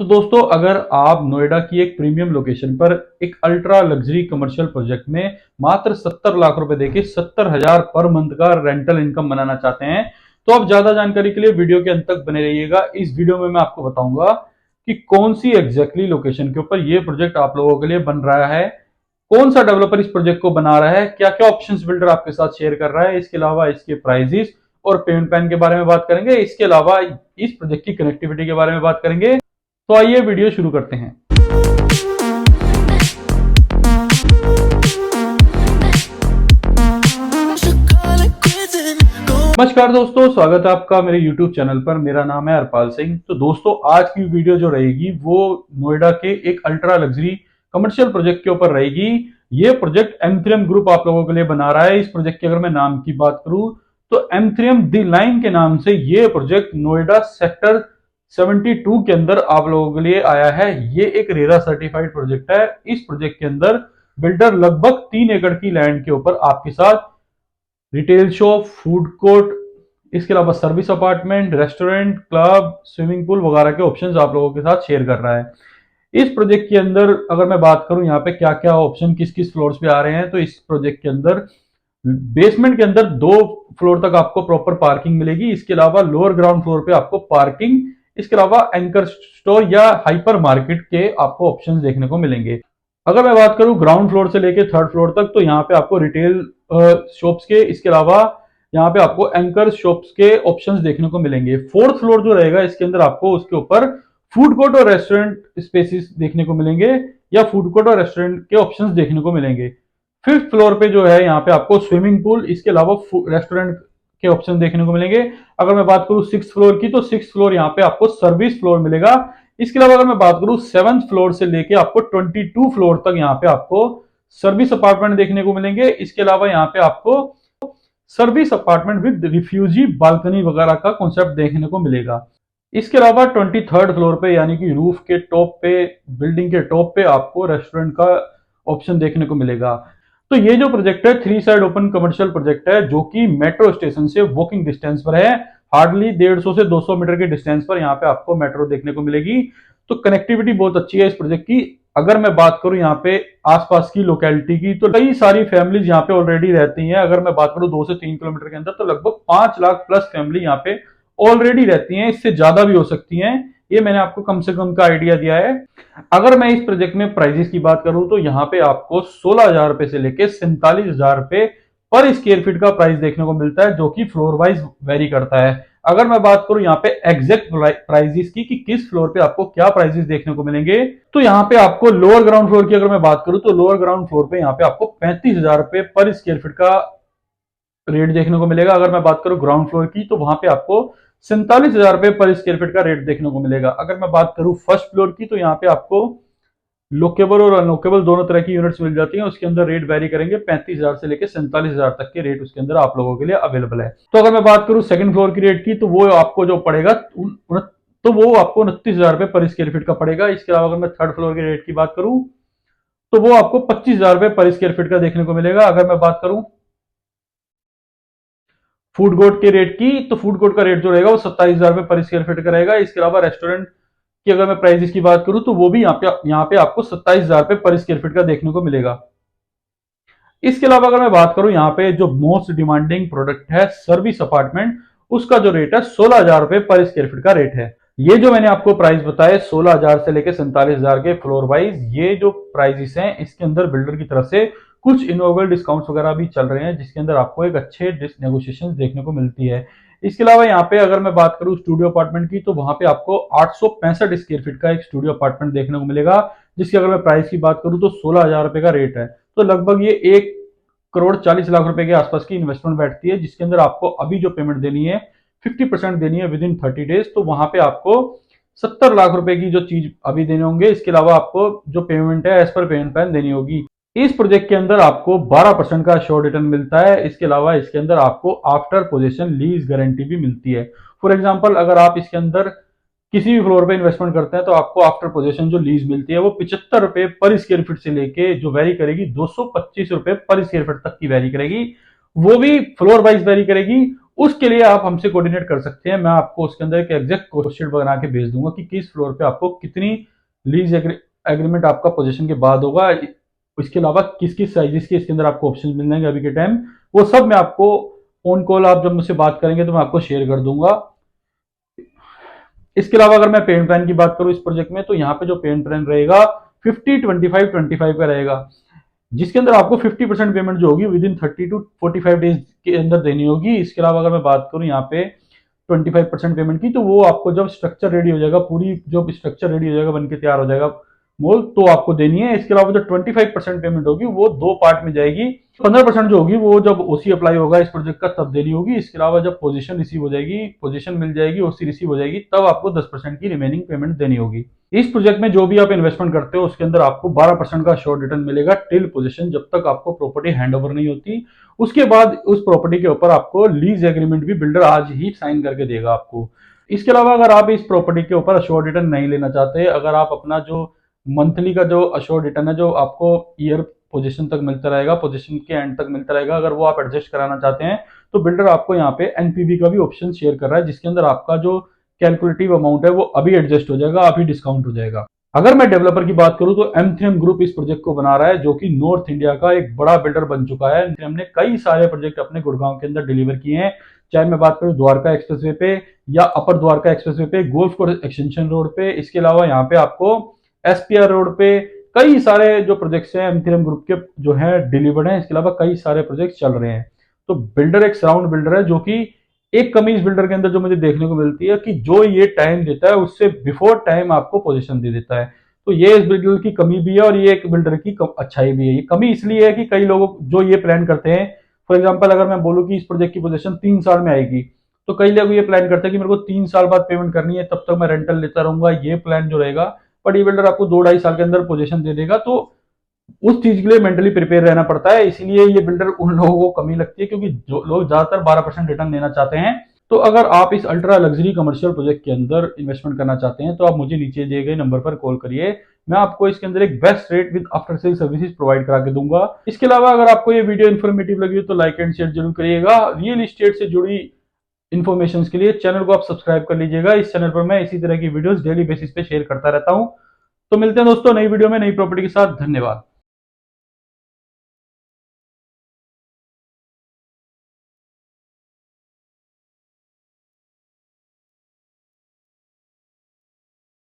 तो दोस्तों, अगर आप नोएडा की एक प्रीमियम लोकेशन पर एक अल्ट्रा लग्जरी कमर्शियल प्रोजेक्ट में मात्र 70 लाख रुपए देके 70,000 पर मंथ का रेंटल इनकम बनाना चाहते हैं, तो आप ज्यादा जानकारी के लिए वीडियो के अंत तक बने रहिएगा। इस वीडियो में मैं आपको बताऊंगा कि कौन सी एग्जैक्टली लोकेशन के ऊपर यह प्रोजेक्ट आप लोगों के लिए बन रहा है, कौन सा डेवलपर इस प्रोजेक्ट को बना रहा है, क्या क्या ऑप्शंस बिल्डर आपके साथ शेयर कर रहा है, इसके अलावा इसके प्राइजेस और पेमेंट प्लान के बारे में बात करेंगे। इसके अलावा इस प्रोजेक्ट की कनेक्टिविटी के बारे में बात करेंगे। तो आइए वीडियो शुरू करते हैं। नमस्कार दोस्तों, स्वागत है आपका मेरे YouTube चैनल पर। मेरा नाम है हरपाल सिंह। तो दोस्तों, आज की वीडियो जो रहेगी वो नोएडा के एक अल्ट्रा लग्जरी कमर्शियल प्रोजेक्ट के ऊपर रहेगी। ये प्रोजेक्ट M3M ग्रुप आप लोगों के लिए बना रहा है। इस प्रोजेक्ट की अगर मैं नाम की बात करूं तो M3M दी लाइन के नाम से ये प्रोजेक्ट नोएडा सेक्टर 72 के अंदर आप लोगों के लिए आया है। ये एक रेरा सर्टिफाइड प्रोजेक्ट है। इस प्रोजेक्ट के अंदर बिल्डर लगभग 3 एकड़ की लैंड के ऊपर आपके साथ रिटेल शॉप, फूड कोर्ट, इसके अलावा service apartment, restaurant, club, swimming pool वगैरह के ऑप्शंस आप लोगों के साथ शेयर कर रहा है। इस प्रोजेक्ट के अंदर अगर मैं बात करूं यहाँ पे क्या क्या ऑप्शन किस किस फ्लोर्स पे आ रहे हैं, तो इस प्रोजेक्ट के अंदर बेसमेंट के अंदर 2 फ्लोर तक आपको प्रॉपर पार्किंग मिलेगी। इसके अलावा लोअर ग्राउंड फ्लोर पे आपको पार्किंग, इसके अलावा एंकर स्टोर या हाइपर मार्केट के आपको ऑप्शंस देखने को मिलेंगे। अगर मैं बात करूं ग्राउंड फ्लोर से लेके थर्ड फ्लोर तक, तो यहाँ पे आपको रिटेल शॉप्स के, इसके अलावा यहाँ पे आपको एंकर शॉप्स के ऑप्शंस देखने को मिलेंगे। फोर्थ फ्लोर जो रहेगा इसके अंदर आपको उसके ऊपर फूड कोर्ट और रेस्टोरेंट स्पेसिस देखने को मिलेंगे या फूड कोर्ट और रेस्टोरेंट के ऑप्शंस देखने को मिलेंगे। फिफ्थ फ्लोर पे जो है यहाँ पे आपको स्विमिंग पूल, इसके अलावा रेस्टोरेंट के ऑप्शन देखने को मिलेंगे। अगर मैं बात करूं सिक्स फ्लोर की, तो सिक्स फ्लोर यहाँ पे आपको सर्विस फ्लोर मिलेगा। इसके अलावा अगर मैं बात करूं सेवंथ फ्लोर से लेके आपको 22 फ्लोर तक यहाँ पे आपको सर्विस अपार्टमेंट देखने को मिलेंगे। इसके अलावा यहाँ पे आपको service apartment with refugee balcony वगैरह का कॉन्सेप्ट देखने को मिलेगा। इसके अलावा 23rd फ्लोर पे यानी कि रूफ के टॉप पे, बिल्डिंग के टॉप पे आपको रेस्टोरेंट का ऑप्शन देखने को मिलेगा। तो ये जो प्रोजेक्ट है 3 साइड ओपन कमर्शियल प्रोजेक्ट है, जो कि मेट्रो स्टेशन से वॉकिंग डिस्टेंस पर है। हार्डली 150 से 200 मीटर के डिस्टेंस पर यहाँ पे आपको मेट्रो देखने को मिलेगी। तो कनेक्टिविटी बहुत अच्छी है इस प्रोजेक्ट की। अगर मैं बात करूं यहाँ पे आसपास की लोकेलिटी की, तो कई सारी फैमिलीज यहाँ पे ऑलरेडी रहती हैं। अगर मैं बात करूं 2 से 3 किलोमीटर के अंदर, तो लगभग 5 लाख प्लस फैमिली यहाँ पे ऑलरेडी रहती हैं। इससे ज्यादा भी हो सकती हैं, ये मैंने आपको कम से कम का आइडिया दिया है। अगर मैं इस प्रोजेक्ट में प्राइजेस की बात करूं तो यहाँ पे आपको 16,000 रुपए से लेके 47,000 रुपए पर स्क्वायर फीट का प्राइस देखने को मिलता है, जो कि फ्लोर वाइज वेरी करता है। अगर मैं बात करूं यहाँ पे एग्जैक्ट प्राइजेस की कि किस फ्लोर पे आपको क्या प्राइजेस देखने को मिलेंगे, तो यहाँ पे आपको लोअर ग्राउंड फ्लोर की अगर मैं बात करूं तो लोअर ग्राउंड फ्लोर पे यहाँ पे आपको 35,000 रुपए पर स्क्वायर फीट का रेट देखने को मिलेगा। अगर मैं बात करूं ग्राउंड फ्लोर की, तो वहां पे आपको 47,000 रुपए पर स्क्वायर फीट का रेट देखने को मिलेगा। अगर मैं बात करूं फर्स्ट फ्लोर की, तो यहाँ पे आपको लोकेबल और अनलोकेबल दोनों तरह की यूनिट्स मिल जाती हैं। उसके अंदर रेट वेरी करेंगे, 35,000 से लेकर 47,000 तक के रेट उसके अंदर आप लोगों के लिए अवेलेबल है। तो अगर मैं बात करूं सेकंड फ्लोर की रेट की, तो वो आपको जो पड़ेगा तो वो आपको 29,000 रुपए पर स्क्वायर फीट का पड़ेगा। इसके अलावा अगर मैं थर्ड फ्लोर की रेट की बात करूं तो वो आपको 25,000 रुपए पर स्क्वायर फीट का देखने को मिलेगा। अगर मैं बात करूं फूड कोर्ट के रेट की, तो फूड कोर्ट का रेट जो रहेगा वो 27,000 रुपए पर स्क्वायर फीट का रहेगा। इसके अलावा रेस्टोरेंट की अगर मैं प्राइसेस की बात करूं तो वो भी यहाँ पे आपको 27,000 रुपए पर स्क्वायर फीट का देखने को मिलेगा। इसके अलावा अगर मैं बात करूं यहाँ पे जो मोस्ट डिमांडिंग प्रोडक्ट है सर्विस अपार्टमेंट, उसका जो रेट है 16,000 रुपए पर स्क्वायर फीट का रेट है। ये जो मैंने आपको प्राइस बताया 16,000 से लेकर 47,000 के फ्लोर वाइज, ये जो प्राइसेस हैं इसके अंदर बिल्डर की तरफ से कुछ इनोवेबल डिस्काउंट्स वगैरह भी चल रहे हैं, जिसके अंदर आपको एक अच्छे नेगोशिएशन देखने को मिलती है। इसके अलावा यहाँ पे अगर मैं बात करूँ स्टूडियो अपार्टमेंट की, तो वहां पे आपको 865 स्क्वायर फीट का एक स्टूडियो अपार्टमेंट देखने को मिलेगा, जिसकी अगर मैं प्राइस की बात करूँ तो 16,000 रुपए का रेट है। तो लगभग ये 1,40,00,000 रुपए के आसपास की इन्वेस्टमेंट बैठती है, जिसके अंदर आपको अभी जो पेमेंट देनी है 50% देनी है विद इन 30 डेज। तो वहां पे आपको 70 लाख रुपए की जो चीज अभी देने होंगे, इसके अलावा आपको जो पेमेंट है एज पर पेमेंट प्लान देनी होगी। इस प्रोजेक्ट के अंदर आपको 12% का श्योर रिटर्न मिलता है। इसके अलावा इसके अंदर आपको आफ्टर पोजेशन लीज गारंटी भी मिलती है। फॉर एग्जांपल अगर आप इसके अंदर किसी भी फ्लोर पे इन्वेस्टमेंट करते हैं, तो आपको आफ्टर पोजेशन जो लीज मिलती है वो 75 रुपए पर स्क्वायर फीट से लेके जो वेरी करेगी 225 रुपए पर स्क्वायर फीट तक की वेरी करेगी। वो भी फ्लोर वाइज वेरी करेगी उसके लिए आप हमसे कोऑर्डिनेट कर सकते हैं। मैं आपको उसके अंदर एक एग्जैक्ट कोर्स बना के भेज दूंगा कि किस फ्लोर पे आपको कितनी लीज एग्रीमेंट आपका पोजीशन के बाद होगा। इसके अलावा किस किस साइजेस के इसके अंदर आपको ऑप्शन मिल जाएंगे अभी के टाइम, वो सब मैं आपको ऑन कॉल आप जब मुझसे बात करेंगे तो मैं आपको शेयर कर दूंगा। इसके अलावा अगर मैं पेमेंट प्लान की बात करूं इस प्रोजेक्ट में, तो यहाँ पे जो पेमेंट प्लान रहेगा 50-25-25 का रहेगा, जिसके अंदर आपको 50% पेमेंट जो होगी विद इन 30 to 45 डेज के अंदर देनी होगी। इसके अलावा अगर मैं बात करूं यहाँ पे 25% पेमेंट की, तो वो आपको जब स्ट्रक्चर रेडी हो जाएगा, पूरी जब स्ट्रक्चर रेडी हो जाएगा, बन के तैयार हो जाएगा मोल, तो आपको देनी है। इसके अलावा जो 25% पेमेंट होगी वो दो पार्ट में जाएगी। 15% जो होगी वो जब ओसी अप्लाई होगा इस प्रोजेक्ट का तब देनी होगी। इसके अलावा जब पोजीशन रिसीव हो जाएगी, पोजीशन मिल जाएगी, ओसी रिसीव हो जाएगी, तब आपको 10% की रिमेनिंग पेमेंट देनी होगी। इस प्रोजेक्ट में जो भी आप इन्वेस्टमेंट करते हो उसके अंदर आपको 12% का शॉर्ट रिटर्न मिलेगा टिल पोजीशन, जब तक आपको प्रॉपर्टी हैंडओवर नहीं होती। उसके बाद उस प्रॉपर्टी के ऊपर आपको लीज एग्रीमेंट भी बिल्डर आज ही साइन करके देगा आपको। इसके अलावा अगर आप इस प्रॉपर्टी के ऊपर अश्योर्ड रिटर्न नहीं लेना चाहते, अगर आप अपना जो मंथली का जो अश्योर्ड रिटर्न है, जो आपको ईयर पोजीशन तक मिलता रहेगा, पोजीशन के एंड तक मिलता रहेगा, अगर वो आप एडजस्ट कराना चाहते हैं, तो बिल्डर आपको यहाँ पे एनपीवी का भी ऑप्शन शेयर कर रहा है, जिसके अंदर आपका जो कैलकुलेटिव अमाउंट है वो अभी एडजस्ट हो जाएगा, अभी डिस्काउंट हो जाएगा। अगर मैं डेवलपर की बात करूं तो M3M ग्रुप इस प्रोजेक्ट को बना रहा है, जो कि नॉर्थ इंडिया का एक बड़ा बिल्डर बन चुका है। M3M ने कई सारे प्रोजेक्ट अपने गुड़गांव के अंदर डिलीवर किए हैं, चाहे मैं बात करूं द्वारका एक्सप्रेसवे पे या अपर द्वारका एक्सप्रेसवे पे, गोल्फ कोर्स एक्सटेंशन रोड पे, इसके अलावा यहाँ पे आपको एसपीआर रोड पे कई सारे जो प्रोजेक्ट्स हैं M3M ग्रुप के जो है डिलीवर्ड हैं। इसके अलावा कई सारे प्रोजेक्ट चल रहे हैं। तो बिल्डर एक साउंड बिल्डर है, जो कि एक कमी इस बिल्डर के अंदर जो मुझे देखने को मिलती है कि जो ये टाइम देता है उससे बिफोर टाइम आपको पोजीशन दे देता है। तो ये इस बिल्डर की कमी भी है और ये एक बिल्डर की अच्छाई भी है। ये कमी इसलिए है कि कई लोग जो ये प्लान करते हैं, फॉर एग्जाम्पल अगर मैं बोलूँ कि इस प्रोजेक्ट की पोजीशन 3 साल में आएगी, तो कई लोग ये प्लान करते हैं कि मेरे को 3 साल बाद पेमेंट करनी है, तब तक मैं रेंटल लेता रहूंगा, ये प्लान जो रहेगा। बट ये बिल्डर आपको 2-2.5 साल के अंदर पोजीशन दे देगा, तो उस चीज के लिए मेंटली प्रिपेयर रहना पड़ता है। इसीलिए ये बिल्डर उन लोगों को कमी लगती है, क्योंकि जो लोग ज्यादातर 12% रिटर्न लेना चाहते हैं। तो अगर आप इस अल्ट्रा लग्जरी कमर्शियल प्रोजेक्ट के अंदर इन्वेस्टमेंट करना चाहते हैं, तो आप मुझे नीचे दिए गए नंबर पर कॉल करिए। मैं आपको इसके अंदर एक best rate with after sale services provide करा के दूंगा। इसके अलावा अगर आपको ये वीडियो इन्फॉर्मेटिव लगी हो तो लाइक एंड शेयर जरूर करिएगा। रियल एस्टेट से जुड़ी इन्फॉर्मेशन के लिए चैनल को आप सब्सक्राइब कर लीजिएगा। इस चैनल पर मैं इसी तरह की वीडियोस डेली बेसिस पे शेयर करता रहता हूं। तो मिलते हैं दोस्तों नई वीडियो में नई प्रॉपर्टी के साथ। धन्यवाद।